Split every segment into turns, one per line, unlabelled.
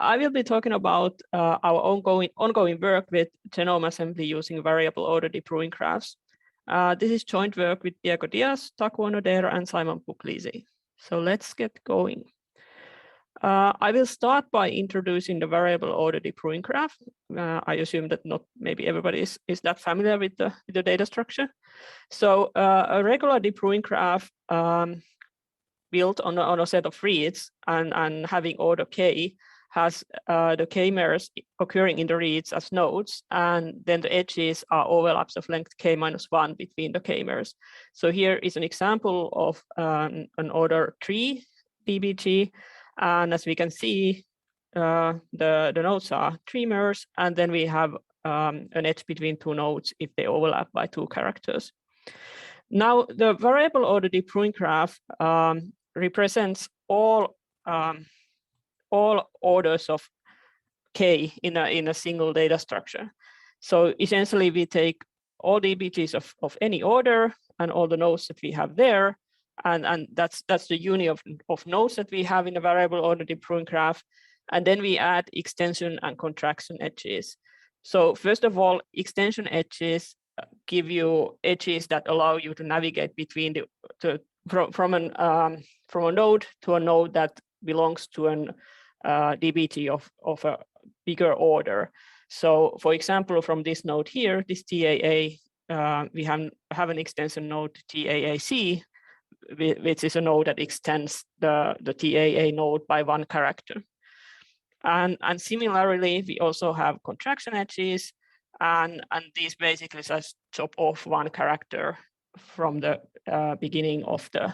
I will be talking about our ongoing work with genome assembly using variable ordered Bruijn graphs. This is joint work with Diego Diaz, Takuo Nodera, and Simon Puglisi. So let's get going. I will start by introducing the variable ordered Bruijn graph. I assume that not maybe everybody is that familiar with the data structure. So a regular Bruijn graph built on a set of reads and having order k has the k-mers occurring in the reads as nodes, and then the edges are overlaps of length k-1 between the k-mers. So here is an example of an order 3 DBG, and as we can see, the nodes are 3 mers, and then we have an edge between 2 nodes if they overlap by 2 characters. Now, the variable ordered Bruijn graph represents all orders of k in a single data structure. So essentially, we take all DBGs of any order and all the nodes that we have there, and that's the union of nodes that we have in a variable ordered Bruijn graph, and then we add extension and contraction edges. So first of all, extension edges give you edges that allow you to navigate between from a node to a node that belongs to an DBG of a bigger order. So for example, from this node here, this TAA, we have an extension node TAAC, which is a node that extends the TAA node by 1 character. And similarly, we also have contraction edges, and these basically just chop off 1 character from the beginning of the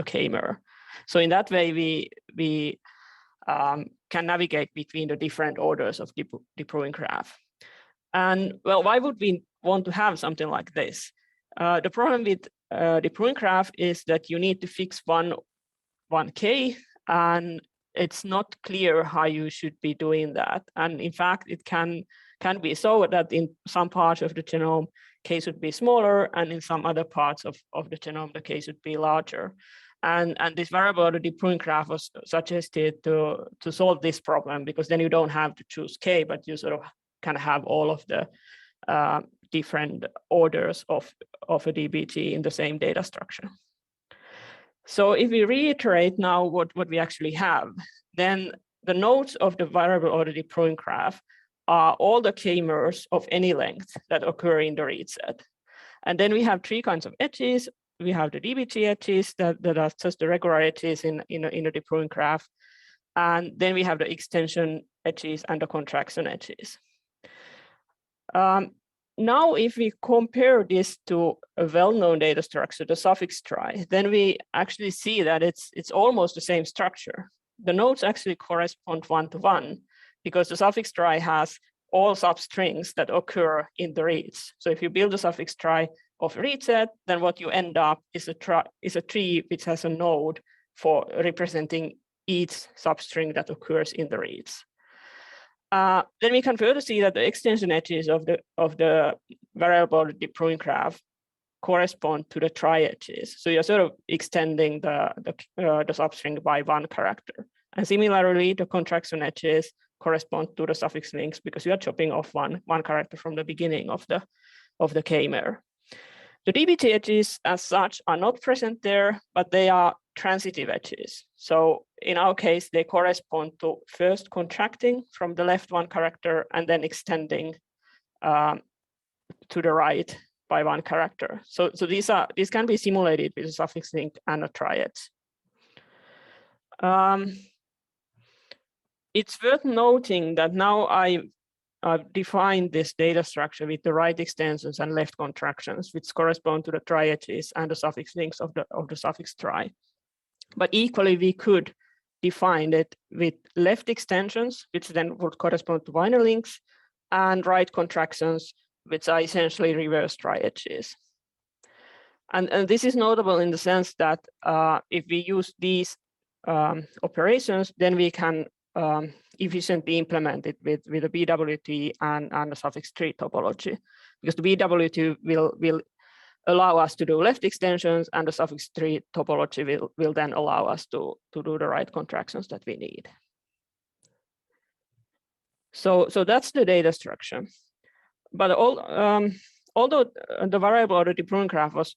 k-mer. So in that way, we can navigate between the different orders of the Bruijn graph. And well, why would we want to have something like this? The problem with the Bruijn graph is that you need to fix one k, and it's not clear how you should be doing that. And in fact, it can be so that in some parts of the genome, k should be smaller, and in some other parts of the genome, the k should be larger. And this variable ordered Bruijn graph was suggested to solve this problem, because then you don't have to choose k, but you sort of kind of have all of the different orders of a DBG in the same data structure. So if we reiterate now what we actually have, then the nodes of the variable ordered Bruijn graph are all the k-mers of any length that occur in the read set. And then we have 3 kinds of edges. We have the DBG edges that are just the regular edges in the Bruijn graph. And then we have the extension edges and the contraction edges. Now, if we compare this to a well-known data structure, the suffix trie, then we actually see that it's almost the same structure. The nodes actually correspond 1-to-1, because the suffix trie has all substrings that occur in the reads. So if you build a suffix trie of read set, then what you end up is a tree which has a node for representing each substring that occurs in the reads. Then we can further see that the extension edges of the variable ordered Bruijn graph correspond to the trie edges. So you're sort of extending the substring by 1 character. And similarly, the contraction edges correspond to the suffix links, because you are chopping off one character from the beginning of the k-mer. The DBG edges as such are not present there, but they are transitive edges. So in our case, they correspond to first contracting from the left 1 character and then extending to the right by 1 character. So these can be simulated with a suffix link and a triad. It's worth noting that now I've defined this data structure with the right extensions and left contractions, which correspond to the triads and the suffix links of the suffix trie. But equally, we could define it with left extensions, which then would correspond to binary links, and right contractions, which are essentially reverse triads. And this is notable in the sense that if we use these operations, then we can efficiently implement it with a BWT and a suffix tree topology, because the BWT will allow us to do left extensions, and the suffix tree topology will then allow us to do the right contractions that we need. So that's the data structure. But although the variable order deployment graph was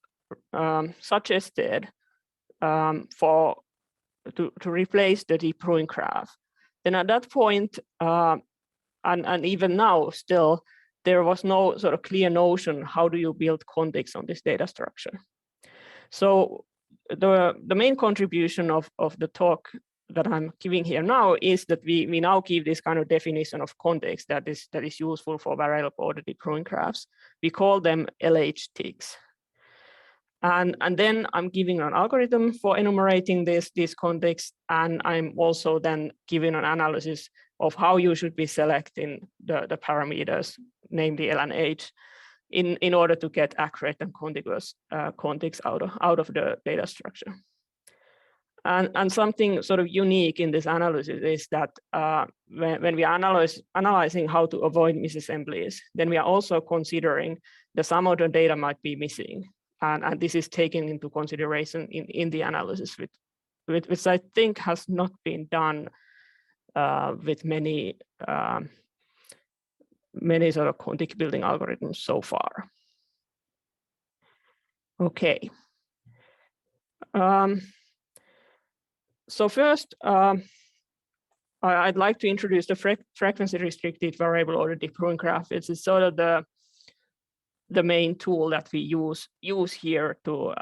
suggested to replace the deployment graph, then at that point, and even now still, there was no sort of clear notion how do you build context on this data structure. So the main contribution of the talk that I'm giving here now is that we now give this kind of definition of context that is useful for variable order deployment graphs. We call them LHTIGs. And then I'm giving an algorithm for enumerating this context, and I'm also then giving an analysis of how you should be selecting the parameters, namely L and H, in order to get accurate and contiguous context out of the data structure. And something sort of unique in this analysis is that when we are analyzing how to avoid misassemblies, then we are also considering that some of the data might be missing. And this is taken into consideration in the analysis, which I think has not been done with many sort of context building algorithms so far. Okay. So first, I'd like to introduce the frequency-restricted variable order deployment graph. It's sort of the main tool that we use here to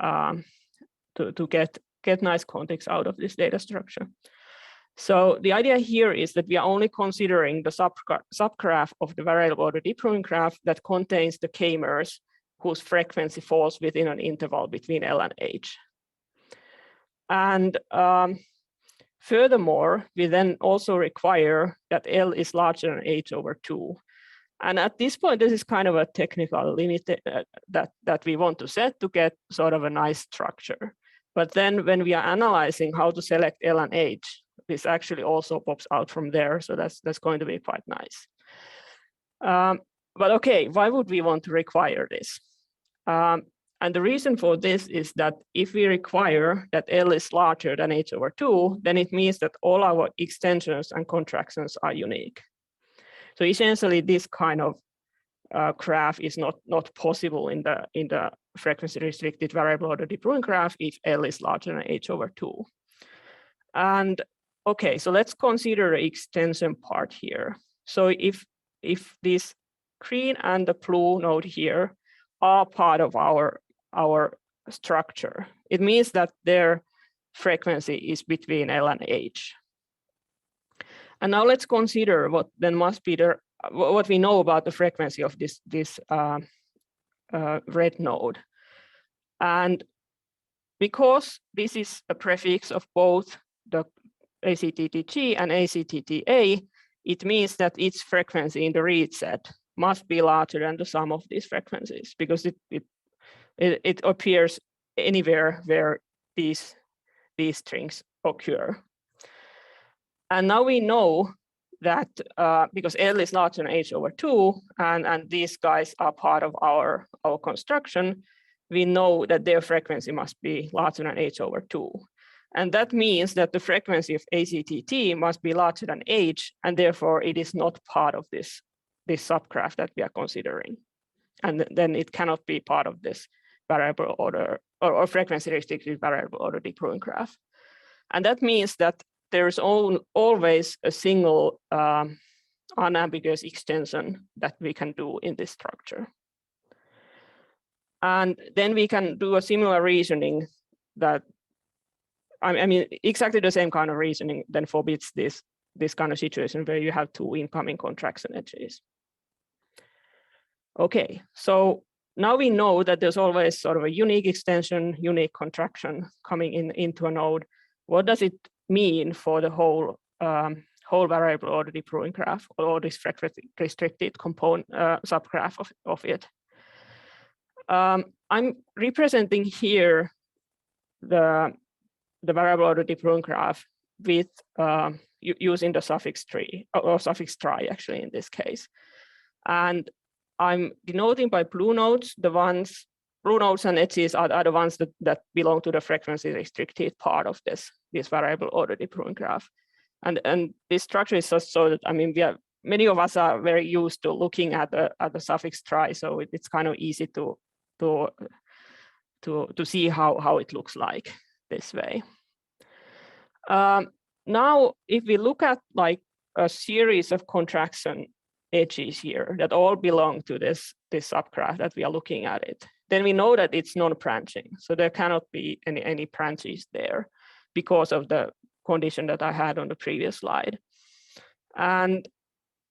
get nice context out of this data structure. So the idea here is that we are only considering the subgraph of the variable order deployment graph that contains the k-mers whose frequency falls within an interval between L and H. And furthermore, we then also require that L is larger than H over 2. And at this point, this is kind of a technical limit that we want to set to get sort of a nice structure. But then when we are analyzing how to select L and H, this actually also pops out from there. So that's going to be quite nice. But okay, why would we want to require this? And the reason for this is that if we require that L is larger than H over 2, then it means that all our extensions and contractions are unique. So essentially, this kind of graph is not possible in the frequency-restricted variable order deployment graph if L is larger than H over 2. And okay, so let's consider the extension part here. So if this green and the blue node here are part of our structure, it means that their frequency is between L and H. And now let's consider what then must be what we know about the frequency of this red node. And because this is a prefix of both the ACTTG and ACTTA, it means that its frequency in the read set must be larger than the sum of these frequencies, because it appears anywhere where these strings occur. And now we know that because L is larger than H over 2, and these guys are part of our construction, we know that their frequency must be larger than H over 2. And that means that the frequency of ACTT must be larger than H, and therefore it is not part of this subgraph that we are considering. And then it cannot be part of this variable order or frequency restricted variable order deployment graph. And that means that there's always a single unambiguous extension that we can do in this structure. And then we can do a similar reasoning that, I mean, exactly the same kind of reasoning then forbids this kind of situation where you have two incoming contraction edges. Okay, so now we know that there's always sort of a unique extension, unique contraction coming into a node. What does it mean for the whole variable order deployment graph, or this frequency restricted component subgraph of it? I'm representing here the variable order deployment graph with using the suffix tree or suffix tri actually in this case, and I'm denoting by blue nodes blue nodes and edges are the ones that belong to the frequency restricted part of this variable order deployment graph. And this structure is just so that, I mean, many of us are very used to looking at the suffix trie, so it's kind of easy to see how it looks like this way. Now, if we look at like a series of contraction edges here that all belong to this subgraph that we are looking at it, then we know that it's non-branching. So there cannot be any branches there because of the condition that I had on the previous slide. And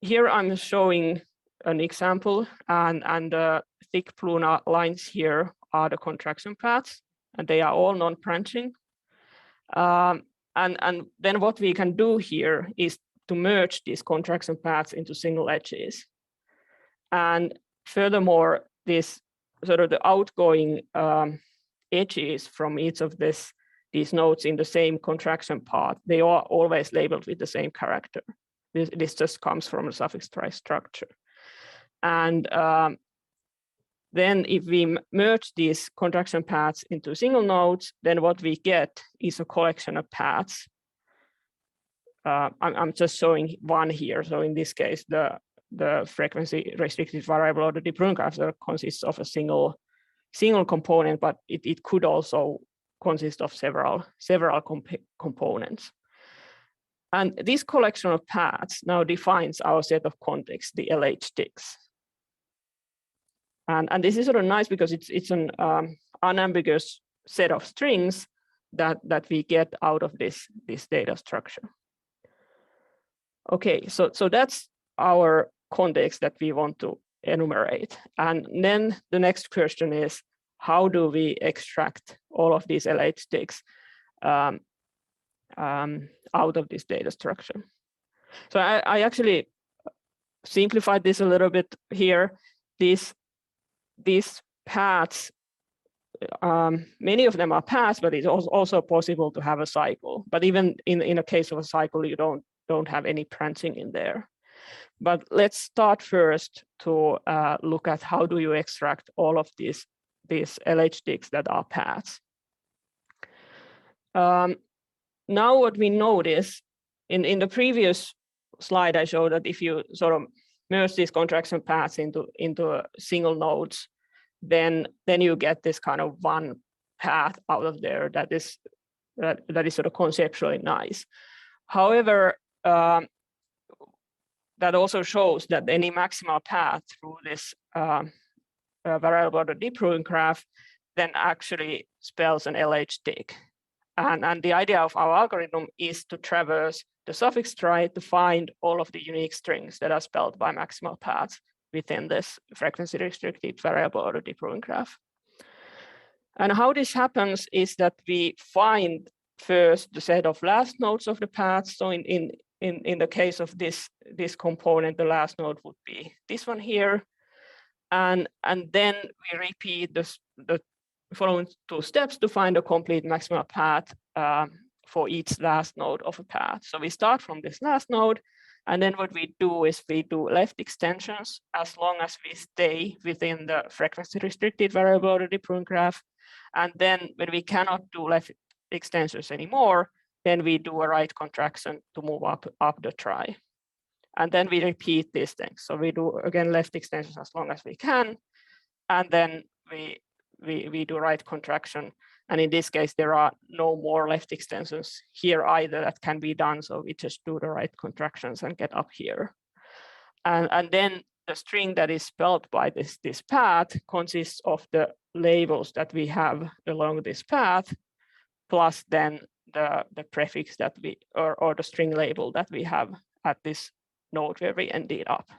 here I'm showing an example, and the thick blue lines here are the contraction paths, and they are all non-branching. And then what we can do here is to merge these contraction paths into single edges. And furthermore, this sort of the outgoing edges from each of these nodes in the same contraction path, they are always labeled with the same character. This just comes from a suffix trie structure. And then if we merge these contraction paths into single nodes, then what we get is a collection of paths. I'm just showing one here. So in this case, the frequency restricted variable or the de Bruijn graph consists of a single component, but it could also consist of several components. And this collection of paths now defines our set of contexts, the LH-sticks. And this is sort of nice because it's an unambiguous set of strings that we get out of this data structure. Okay, so that's our context that we want to enumerate. And then the next question is, how do we extract all of these LH-sticks out of this data structure? So I actually simplified this a little bit here. These paths, many of them are paths, but it's also possible to have a cycle. But even in a case of a cycle, you don't have any branching in there. But let's start first to look at how do you extract all of these LH-sticks that are paths. Now what we notice, in the previous slide I showed that if you sort of merge these contraction paths into single nodes, then you get this kind of one path out of there that is sort of conceptually nice. However, that also shows that any maximal path through this variable or the de Bruijn graph then actually spells an LH-stick. And the idea of our algorithm is to traverse the suffix trie to find all of the unique strings that are spelled by maximal paths within this frequency restricted variable or the de Bruijn graph. And how this happens is that we find first the set of last nodes of the paths. So in the case of this component, the last node would be this one here. And then we repeat the following two steps to find a complete maximal path for each last node of a path. So we start from this last node, and then what we do is we do left extensions as long as we stay within the frequency restricted variable or the de Bruijn graph. And then when we cannot do left extensions anymore, then we do a right contraction to move up the trie. And then we repeat these things. So we do again left extensions as long as we can, and then we do right contraction. And in this case, there are no more left extensions here either that can be done. So we just do the right contractions and get up here. And then the string that is spelled by this path consists of the labels that we have along this path, plus then the prefix that we, or the string label that we have at this node where we ended up.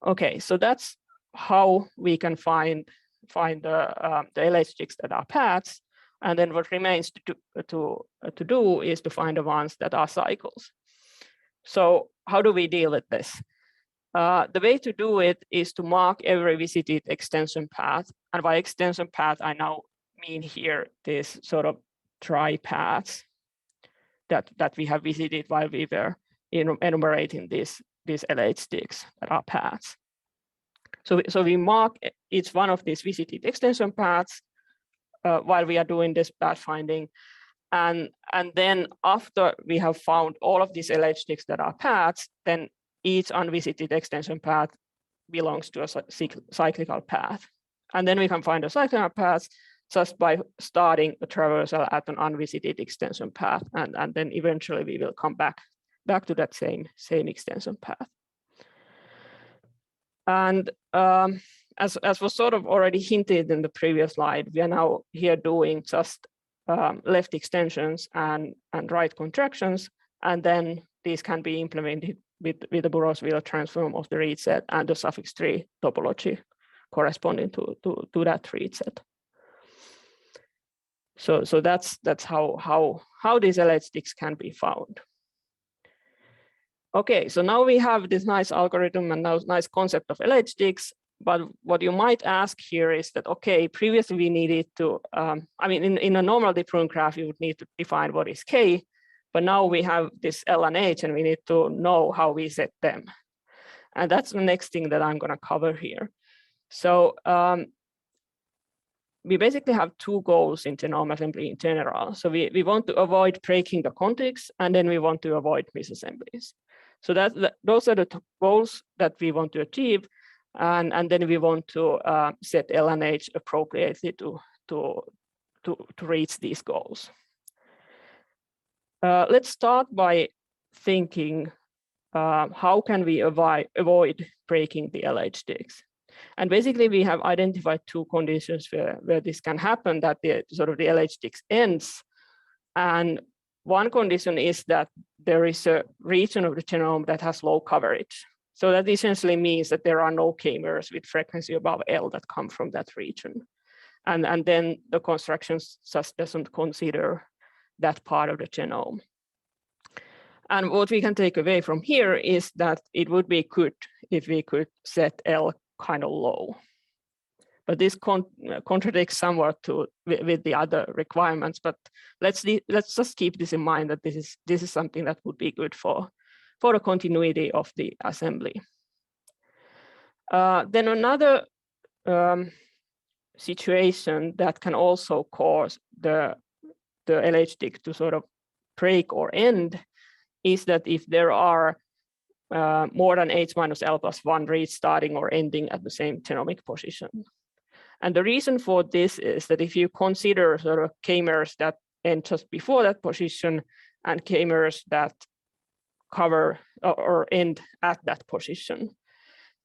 Okay, so that's how we can find the LH-sticks that are paths, and then what remains to do is to find the ones that are cycles. So how do we deal with this? The way to do it is to mark every visited extension path, and by extension path I now mean here this sort of trie paths that we have visited while we were enumerating these LH-sticks that are paths. So we mark each one of these visited extension paths while we are doing this path finding. And then after we have found all of these LH-ticks that are paths, then each unvisited extension path belongs to a cyclical path. And then we can find the cyclical paths just by starting a traversal at an unvisited extension path. And then eventually we will come back to that same extension path. And as was sort of already hinted in the previous slide, we are now here doing just left extensions and right contractions, and then these can be implemented with the Burrows-Wheeler transform of the read set and the suffix tree topology corresponding to that read set. So that's how these LH-ticks can be found. Okay, so now we have this nice algorithm and now nice concept of LH-ticks. But what you might ask here is that, okay, previously we needed to, I mean, in a normal deep Bruijn graph, you would need to define what is K, but now we have this L and H and we need to know how we set them. And that's the next thing that I'm gonna cover here. So we basically have two goals in genome assembly in general. So we want to avoid breaking the contigs, and then we want to avoid misassemblies. So those are the two goals that we want to achieve. And then we want to set L and H appropriately to reach these goals. Let's start by thinking how can we avoid breaking the LH-ticks. And basically we have identified two conditions where this can happen, that the LH-ticks ends. And one condition is that there is a region of the genome that has low coverage. So that essentially means that there are no k-mers with frequency above L that come from that region. And then the construction just doesn't consider that part of the genome. And what we can take away from here is that it would be good if we could set L kind of low. But this contradicts somewhat with the other requirements, but let's just keep this in mind, that this is something that would be good for the continuity of the assembly. Then another situation that can also cause the LH-tick to sort of break or end is that if there are more than H minus L plus 1 reads starting or ending at the same genomic position. And the reason for this is that if you consider sort of k-mers that end just before that position and k-mers that cover or end at that position,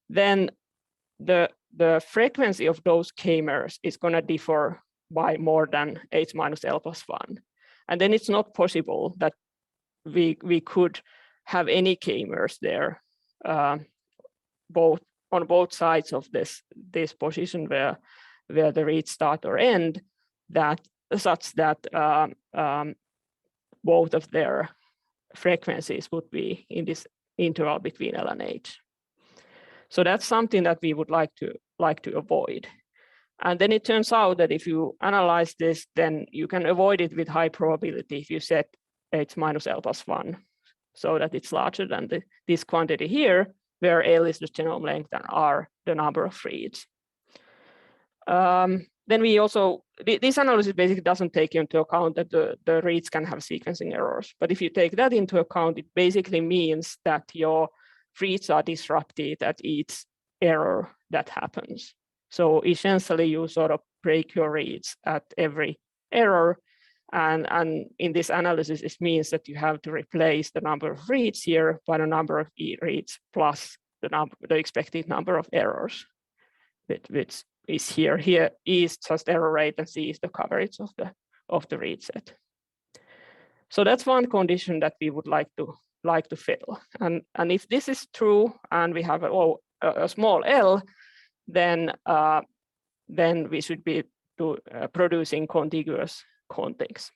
then the frequency of those k-mers is going to differ by more than H minus L plus 1. And then it's not possible that we could have any k-mers there, on both sides of this position where the reads start or end, such that both of their frequencies would be in this interval between L and H. So that's something that we would like to avoid. And then it turns out that if you analyze this, then you can avoid it with high probability if you set H minus L plus 1, so that it's larger than this quantity here, where L is the genome length and R the number of reads. Then we also, this analysis basically doesn't take into account that the reads can have sequencing errors. But if you take that into account, it basically means that your reads are disrupted at each error that happens. So essentially you sort of break your reads at every error. And in this analysis, it means that you have to replace the number of reads here by the number of reads plus the expected number of errors, which is here. Here is just error rate and C is the coverage of the read set. So that's one condition that we would like to fill. And if this is true and we have a small L, then we should be producing contiguous contigs.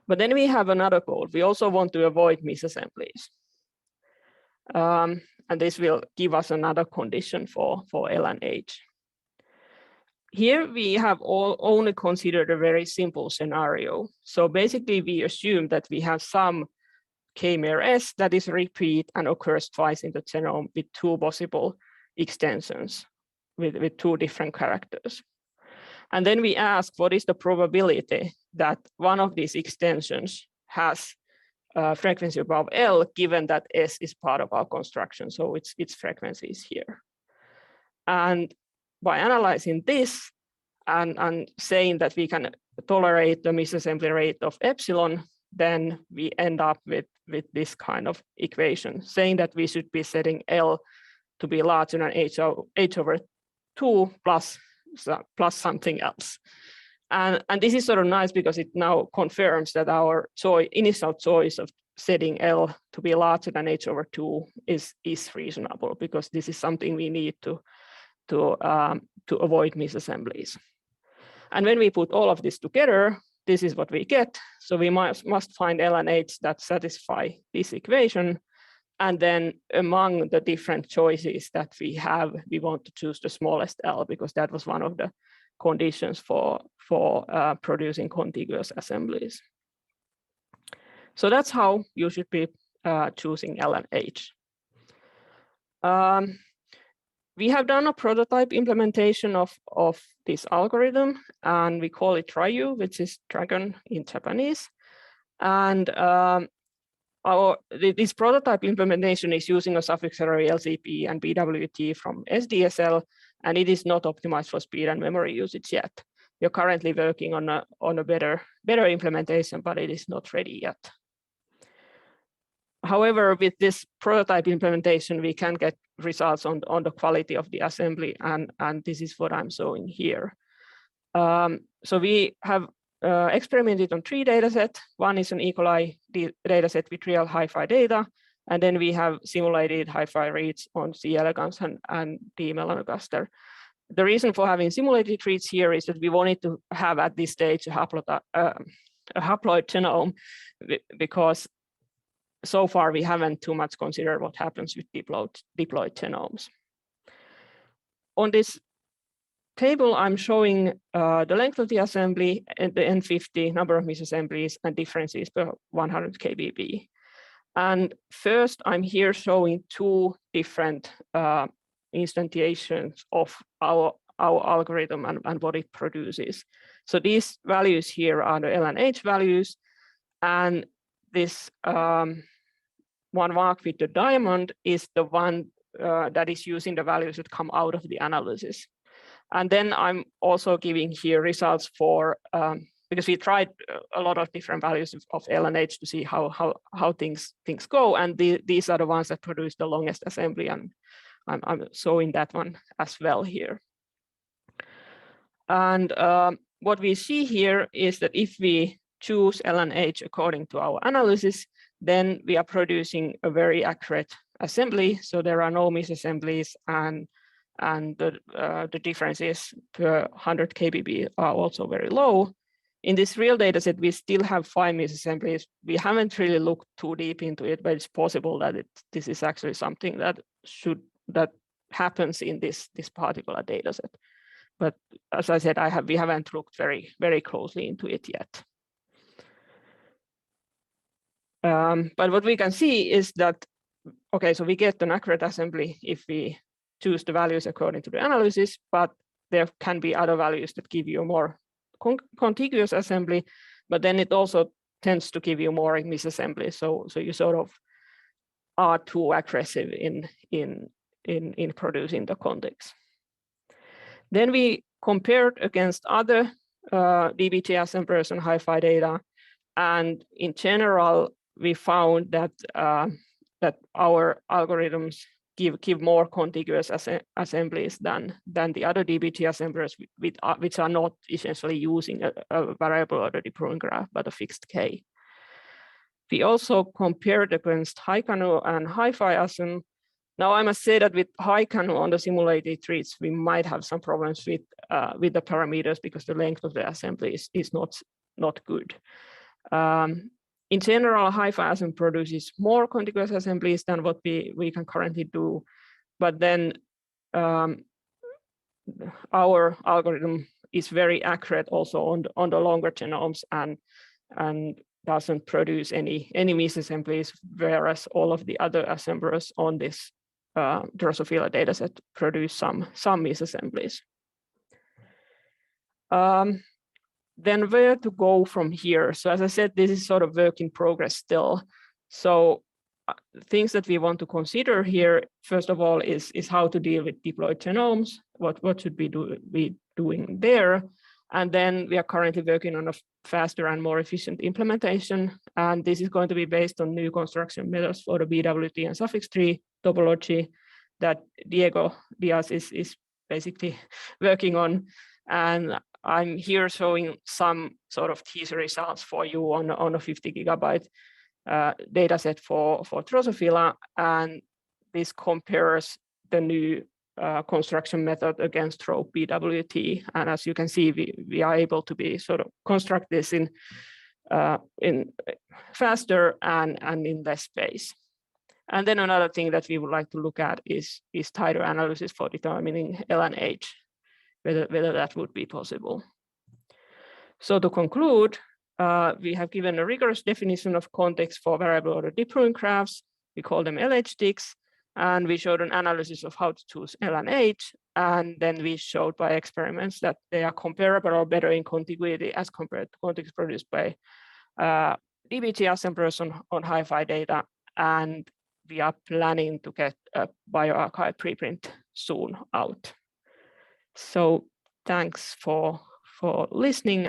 But then we have another goal. We also want to avoid misassemblies. And this will give us another condition for L and H. Here we have only considered a very simple scenario. So basically we assume that we have some k-mer S that is repeat and occurs twice in the genome with two possible extensions with two different characters. And then we ask, what is the probability that one of these extensions has frequency above L, given that S is part of our construction, so its frequency is here. And by analyzing this and saying that we can tolerate the misassembly rate of epsilon, then we end up with this kind of equation, saying that we should be setting L to be larger than h over 2 plus something else. And this is sort of nice because it now confirms that our initial choice of setting L to be larger than h over 2 is reasonable, because this is something we need to avoid misassemblies. And when we put all of this together, this is what we get. So we must find L and H that satisfy this equation. And then among the different choices that we have, we want to choose the smallest L, because that was one of the conditions for producing contiguous assemblies. So that's how you should be choosing L and H. We have done a prototype implementation of this algorithm, and we call it Ryu, which is dragon in Japanese. And this prototype implementation is using a suffix array LCP and BWT from SDSL, and it is not optimized for speed and memory usage yet. We're currently working on a better implementation, but it is not ready yet. However, with this prototype implementation, we can get results on the quality of the assembly, and this is what I'm showing here. So we have experimented on 3 datasets. One is an E. coli dataset with real hi-fi data, and then we have simulated hi-fi reads on C. elegans and D. melanogaster. The reason for having simulated reads here is that we wanted to have at this stage a haploid genome, because so far we haven't too much considered what happens with diploid genomes. On this table, I'm showing the length of the assembly, and the N50 number of misassemblies, and differences per 100 kbp. And first, I'm here showing 2 different instantiations of our algorithm and what it produces. So these values here are the L and H values, and this one marked with the diamond is the one that is using the values that come out of the analysis. And then I'm also giving here results for, because we tried a lot of different values of L and H to see how things go, and these are the ones that produce the longest assembly, and I'm showing that one as well here. And what we see here is that if we choose L and H according to our analysis, then we are producing a very accurate assembly. So there are no misassemblies, and the differences per 100 kbp are also very low. In this real data set, we still have 5 misassemblies. We haven't really looked too deep into it, but it's possible that this is actually something that happens in this particular data set. But as I said, we haven't looked very closely into it yet. But what we can see is that, okay, so we get an accurate assembly if we choose the values according to the analysis, but there can be other values that give you a more contiguous assembly, but then it also tends to give you more misassembly. So you sort of are too aggressive in producing the contigs. Then we compared against other DBT assemblers and hi-fi data, and in general, we found that that our algorithms give more contiguous assemblies than the other DBT assemblers, which are not essentially using a variable order deproving graph, but a fixed K. We also compared against HiCanu and hi-fi assem. Now I must say that with HiCanu on the simulated treats, we might have some problems with the parameters because the length of the assembly is not good. In general, hi-fi assem produces more contiguous assemblies than what we can currently do, but then our algorithm is very accurate also on the longer genomes and doesn't produce any misassemblies, whereas all of the other assemblers on this Drosophila dataset produce some misassemblies. Then where to go from here? So as I said, this is sort of work in progress still. So things that we want to consider here, first of all, is how to deal with deployed genomes. What should we be doing there? And then we are currently working on a faster and more efficient implementation. And this is going to be based on new construction methods for the BWT and suffix tree topology that Diego Diaz is basically working on. And I'm here showing some sort of teaser results for you on a 50 gigabyte data set for Drosophila. And this compares the new construction method against rope BWT. And as you can see, we are able to be sort of construct this in faster and in less space. And then another thing that we would like to look at is tighter analysis for determining LNH, whether that would be possible. So to conclude, we have given a rigorous definition of context for variable order deep Bruijn graphs. We call them LH-sticks. And we showed an analysis of how to choose L and H. And then we showed by experiments that they are comparable or better in contiguity as compared to context produced by DBT assemblers on hi-fi data. And we are planning to get a bioRxiv preprint soon out. So thanks for listening.